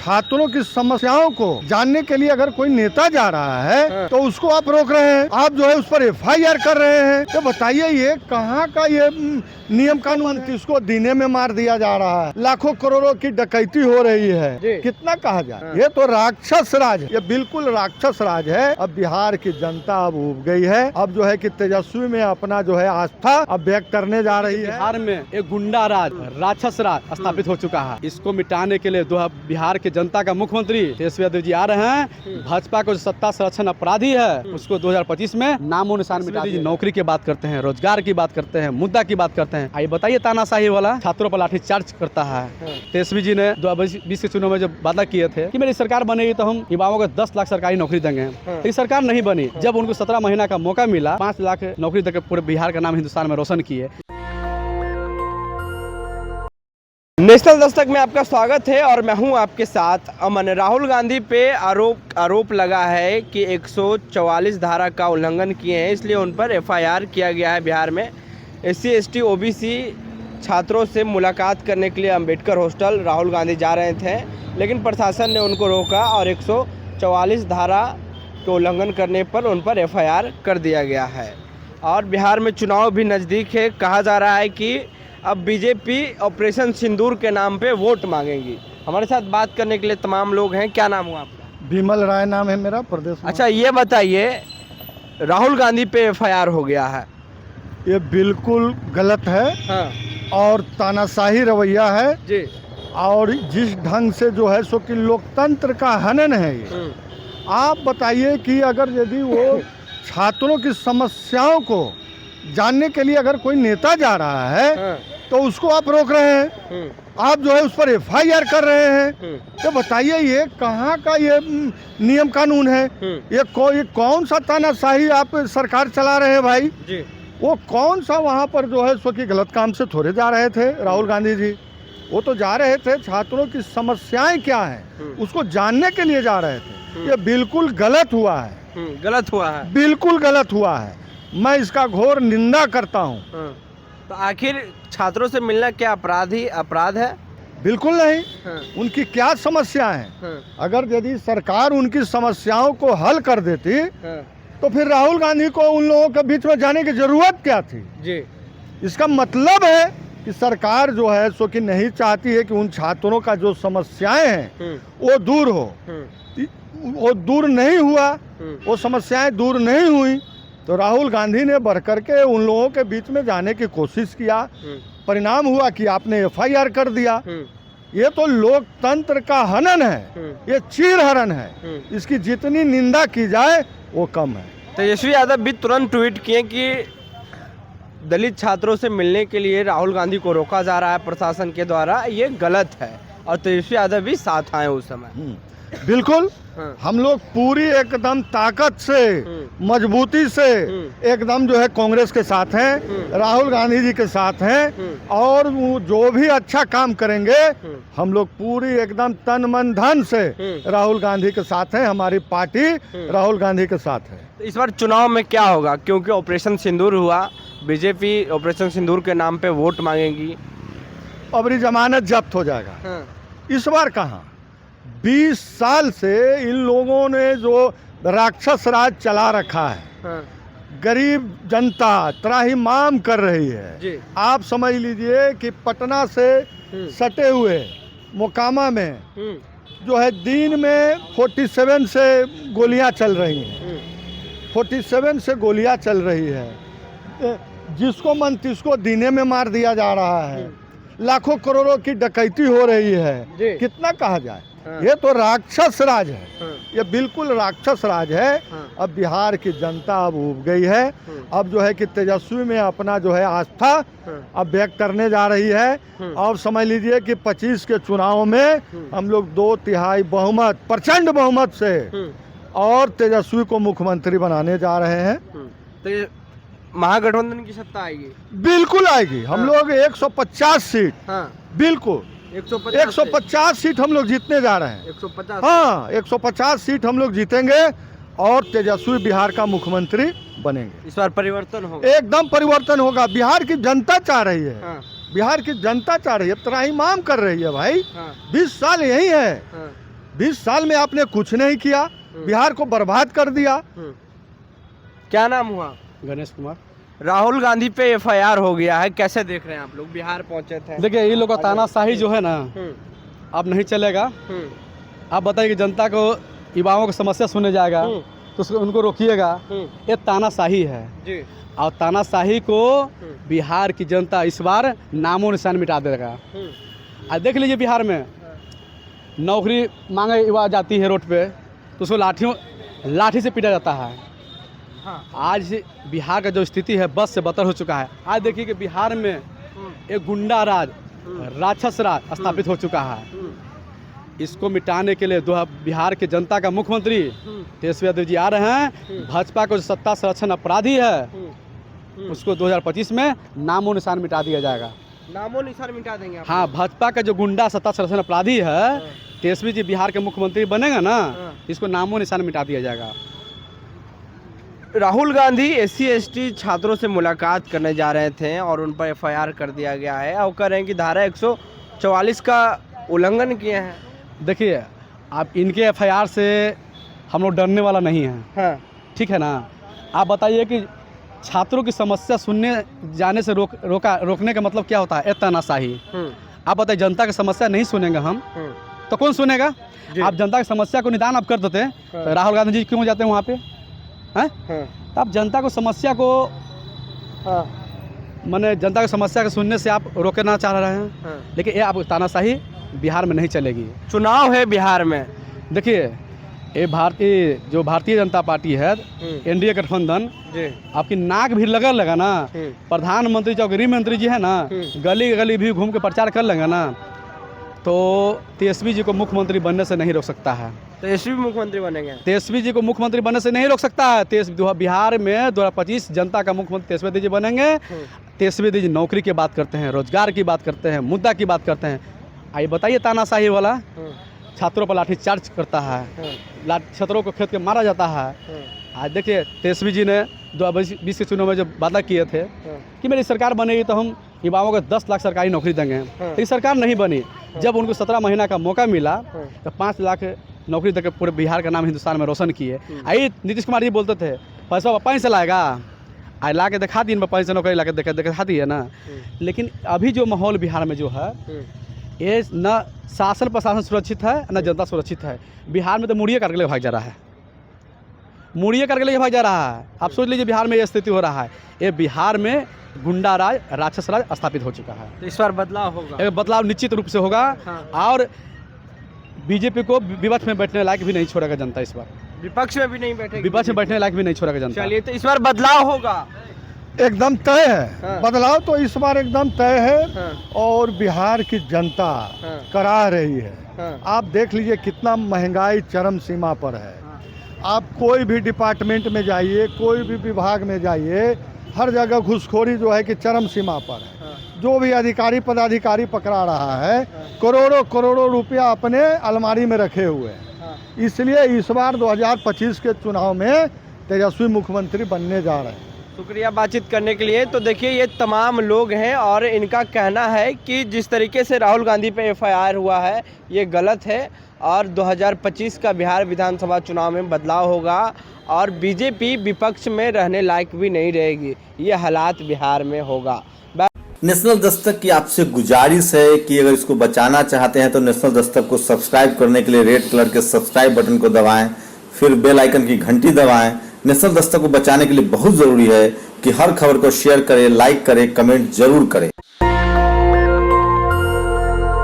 छात्रों की समस्याओं को जानने के लिए अगर कोई नेता जा रहा है तो उसको आप रोक रहे हैं, आप जो है उस पर FIR कर रहे हैं। तो बताइए ये कहाँ का ये नियम कानून, किसको दीने में मार दिया जा रहा है, लाखों करोड़ों की डकैती हो रही है, कितना कहा जाए। ये तो राक्षस राज है, ये बिल्कुल राक्षस राज है। अब बिहार की जनता अब उब गई है, अब जो है कि तेजस्वी में अपना जो है आस्था अब व्यक्त करने जा रही है। बिहार में एक गुंडा राज, राक्षस राज स्थापित हो चुका है। इसको मिटाने के लिए बिहार की जनता का मुख्यमंत्री तेजस्वी यादव जी आ रहे हैं। भाजपा को जो सत्ता संरक्षण अपराधी है उसको 2025 में नामो निशान मिटा दीजिए। नौकरी की बात करते हैं, रोजगार की बात करते हैं, मुद्दा की बात करते हैं। आइए बताइए, तानाशाही वाला छात्रों पर लाठीचार्ज करता है। तेजस्वी जी ने 2020 के चुनाव में जब वादा किए थे कि मेरी सरकार बनेगी तो हम युवाओं को 10 लाख सरकारी नौकरी देंगे, लेकिन सरकार नहीं बनी। जब उनको 17 महीना का मौका मिला, 5 लाख नौकरी देकर पूरे बिहार का नाम हिंदुस्तान में रोशन किए। नेशनल दस्तक में आपका स्वागत है और मैं हूं आपके साथ अमन। राहुल गांधी पे आरोप लगा है कि 144 धारा का उल्लंघन किए हैं, इसलिए उन पर FIR किया गया है। बिहार में SC ST OBC छात्रों से मुलाकात करने के लिए अंबेडकर हॉस्टल राहुल गांधी जा रहे थे, लेकिन प्रशासन ने उनको रोका और 144 धारा के उल्लंघन करने पर उन पर FIR कर दिया गया है। और बिहार में चुनाव भी नज़दीक है, कहा जा रहा है कि अब BJP ऑपरेशन सिंदूर के नाम पे वोट मांगेगी। हमारे साथ बात करने के लिए तमाम लोग हैं। क्या नाम हुआ आपका? विमल राय नाम है मेरा, प्रदेश। अच्छा, ये बताइए, राहुल गांधी पे FIR हो गया है, ये बिल्कुल गलत है। हाँ। और तानाशाही रवैया है जी। और जिस ढंग से जो है सो कि लोकतंत्र का हनन है ये। आप बताइए कि अगर यदि वो छात्रों की समस्याओं को जानने के लिए अगर कोई नेता जा रहा है तो उसको आप रोक रहे हैं, आप जो है उस पर FIR कर रहे हैं। तो बताइए ये कहाँ का ये नियम कानून है, ये कौन सा तानाशाही आप सरकार चला रहे हैं भाई जी? वो कौन सा वहाँ पर जो है सो कि गलत काम से थोड़े जा रहे थे राहुल गांधी जी। वो तो जा रहे थे छात्रों की समस्याएं क्या हैं उसको जानने के लिए जा रहे थे। ये बिल्कुल गलत हुआ है, गलत हुआ है, बिल्कुल बिल्कुल गलत हुआ है। मैं इसका घोर निंदा करता हूँ। तो आखिर छात्रों से मिलना क्या अपराध है? बिल्कुल नहीं। उनकी क्या समस्या है, अगर यदि सरकार उनकी समस्याओं को हल कर देती तो फिर राहुल गांधी को उन लोगों के बीच में जाने की जरूरत क्या थी जी? इसका मतलब है कि सरकार जो है सो कि नहीं चाहती है कि उन छात्रों का जो समस्याएं हैं वो दूर हो। वो दूर नहीं हुआ, वो समस्याएं दूर नहीं हुई तो राहुल गांधी ने बढ़ करके उन लोगों के बीच में जाने की कोशिश किया। परिणाम हुआ कि आपने FIR कर दिया। ये तो लोकतंत्र का हनन है, ये चीरहरण है। इसकी जितनी निंदा की जाए वो कम है। तेजस्वी यादव भी तुरंत ट्वीट किए कि दलित छात्रों से मिलने के लिए राहुल गांधी को रोका जा रहा है प्रशासन के द्वारा, ये गलत है। और तेजस्वी यादव भी साथ आए उस समय। बिल्कुल। हम लोग पूरी एकदम ताकत से, मजबूती से एकदम जो है कांग्रेस के साथ हैं, राहुल गांधी जी के साथ हैं। और वो जो भी अच्छा काम करेंगे हम लोग पूरी एकदम तन मन धन से राहुल गांधी के साथ हैं। हमारी पार्टी राहुल गांधी के साथ है। इस बार चुनाव में क्या होगा, क्योंकि ऑपरेशन सिंदूर हुआ, BJP ऑपरेशन सिंदूर के नाम पे वोट मांगेगी, अब जमानत जब्त हो जाएगा। इस बार कहाँ, 20 साल से इन लोगों ने जो राक्षस राज चला रखा है, गरीब जनता त्राहिमाम कर रही है जी। आप समझ लीजिए कि पटना से सटे हुए मोकामा में जो है दिन में 47 से गोलियां चल रही हैं, 47 से गोलियां चल रही है। जिसको मन तिसको दीने में मार दिया जा रहा है, लाखों करोड़ों की डकैती हो रही है, कितना कहा जाए। ये तो राक्षस राज है, ये बिल्कुल राक्षस राज है। अब बिहार की जनता अब उब गई है, अब जो है कि तेजस्वी में अपना जो है आस्था अब व्यक्त करने जा रही है। अब समझ लीजिए कि 25 के चुनाव में हम लोग 2/3 बहुमत, प्रचंड बहुमत से और तेजस्वी को मुख्यमंत्री बनाने जा रहे हैं। तो महागठबंधन की सत्ता आएगी? बिल्कुल आएगी। हम लोग 150 सीट, बिल्कुल 150 सीट हम लोग जीतने जा रहे हैं। 150? हाँ, 150 सीट हम लोग जीतेंगे और तेजस्वी बिहार का मुख्यमंत्री बनेंगे। इस बार परिवर्तन होगा, एकदम परिवर्तन होगा। बिहार की जनता चाह रही है, बिहार की जनता चाह रही है, त्राहिमाम कर रही है भाई। 20 साल यही है, 20 साल में आपने कुछ नहीं किया, बिहार को बर्बाद कर दिया। क्या नाम हुआ? गणेश कुमार। राहुल गांधी पे एफआईआर हो गया है, कैसे देख रहे हैं आप लोग? बिहार पहुंचे थे। देखिए ये लोग का तानाशाही जो है ना अब नहीं चलेगा। आप बताइए कि जनता को युवाओं की समस्या सुनने जाएगा तो उसको उनको रोकिएगा, ये तानाशाही है जी। और तानाशाही को बिहार की जनता इस बार नामो निशान मिटा देगा। आज देख लीजिए बिहार में नौकरी मांगे युवा जाती है रोड पे तो उसको लाठी से पीटा जाता है। आज बिहार का जो स्थिति है बस से बदतर हो चुका है। आज देखिए कि बिहार में एक गुंडा राज, राक्षस राज स्थापित हो चुका है। इसको मिटाने के लिए बिहार के जनता का मुख्यमंत्री तेजस्वी यादव जी आ रहे हैं। भाजपा को जो सत्ता संरक्षण अपराधी है उसको 2025 में नामो निशान मिटा दिया जाएगा। नामो निशान मिटा देंगे आप? हाँ, भाजपा का जो गुंडा सत्ता संरक्षण अपराधी है तेजस्वी जी बिहार के मुख्यमंत्री बनेगा ना, इसको नामो निशान मिटा दिया जाएगा। राहुल गांधी SC/ST छात्रों से मुलाकात करने जा रहे थे और उन पर एफआईआर कर दिया गया है और कह रहे हैं कि धारा 144 का उल्लंघन किए हैं। देखिए आप इनके एफआईआर से हम लोग डरने वाला नहीं है। हाँ। ठीक है ना। आप बताइए कि छात्रों की समस्या सुनने जाने से रोकने का मतलब क्या होता है? तानाशाही। आप बताइए जनता की समस्या नहीं सुनेंगे हम तो कौन सुनेगा? आप जनता की समस्या को निदान आप कर देते तो राहुल गांधी जी क्यों जाते हैं वहाँ पे? हैं? तो आप जनता को समस्या को माने जनता की समस्या को सुनने से आप रोकना चाह रहे हैं। लेकिन ये आप तानाशाही बिहार में नहीं चलेगी। चुनाव है बिहार में। देखिए ये भारतीय जनता पार्टी है, NDA गठबंधन, आपकी नाक भी लगा ना। प्रधानमंत्री जो गृह मंत्री जी है ना गली गली भी घूम के प्रचार कर लेंगे ना तो तेजस्वी जी को मुख्यमंत्री बनने से नहीं रोक सकता है। तेजस्वी मुख्यमंत्री बनेंगे? तेजस्वी जी को मुख्यमंत्री बनने से नहीं रोक सकता है। बिहार में 2025 जनता का मुख्यमंत्री तेजस्वी जी बनेंगे। तेजस्वी जी नौकरी की बात करते हैं, रोजगार की बात करते हैं, मुद्दा की बात करते हैं। आइए बताइए तानाशाही वाला छात्रों पर लाठी चार्ज करता है, छात्रों को खेत के मारा जाता है। आज देखिए तेजस्वी जी ने 2020 के चुनाव में जब वादा किए थे कि मेरी सरकार बनेगी तो हम युवाओं को 10 लाख सरकारी नौकरी देंगे। तो सरकार नहीं बनी। जब उनको 17 महीना का मौका मिला तो 5 लाख नौकरी देकर पूरे बिहार का नाम हिंदुस्तान में रोशन किए। आई नीतीश कुमार जी बोलते थे पैसा पापा ही से लाएगा, आज ला के दिखा दी, पापा से नौकरी ला के दिखा दी है ना। लेकिन अभी जो माहौल बिहार में जो है ये न शासन प्रशासन सुरक्षित है न जनता सुरक्षित है। बिहार में तो मुड़िया करके भाग जा रहा है, मुड़िया करके भाग जा रहा है। आप सोच लीजिए बिहार में ये स्थिति हो रहा है। ये बिहार में गुंडा राज, राक्षस राज स्थापित हो चुका है। तो इस बार बदलाव होगा? एक बदलाव निश्चित रूप से होगा। और बीजेपी को विपक्ष में बैठने लायक भी नहीं छोड़ेगा जनता इस बार। विपक्ष में भी नहीं बैठेगी? विपक्ष में बैठने लायक भी नहीं छोड़ेगा जनता। चलिए तो इस बार बदलाव होगा? एकदम तय है। बदलाव तो इस बार एकदम तय है और बिहार की जनता करा रही है। आप देख लीजिए कितना महंगाई चरम सीमा पर है। आप कोई भी डिपार्टमेंट में जाइए, कोई भी विभाग में जाइए, हर जगह घूसखोरी जो है कि चरम सीमा पर है। जो भी अधिकारी पदाधिकारी पकड़ा रहा है करोड़ों करोड़ों रुपया अपने अलमारी में रखे हुए हैं। इसलिए इस बार 2025 के चुनाव में तेजस्वी मुख्यमंत्री बनने जा रहे हैं। शुक्रिया बातचीत करने के लिए। तो देखिए ये तमाम लोग हैं और इनका कहना है कि जिस तरीके से राहुल गांधी पे एफआईआर हुआ है ये गलत है और 2025 का बिहार विधानसभा चुनाव में बदलाव होगा और बीजेपी विपक्ष में रहने लायक भी नहीं रहेगी। ये हालात बिहार में होगा। नेशनल दस्तक की आपसे गुजारिश है कि अगर इसको बचाना चाहते हैं तो नेशनल दस्तक को सब्सक्राइब करने के लिए रेड कलर के सब्सक्राइब बटन को दबाएं, फिर बेल आइकन की घंटी दबाएं। नेशनल दस्तक को बचाने के लिए बहुत जरूरी है कि हर खबर को शेयर करें, लाइक करें, कमेंट जरूर करें।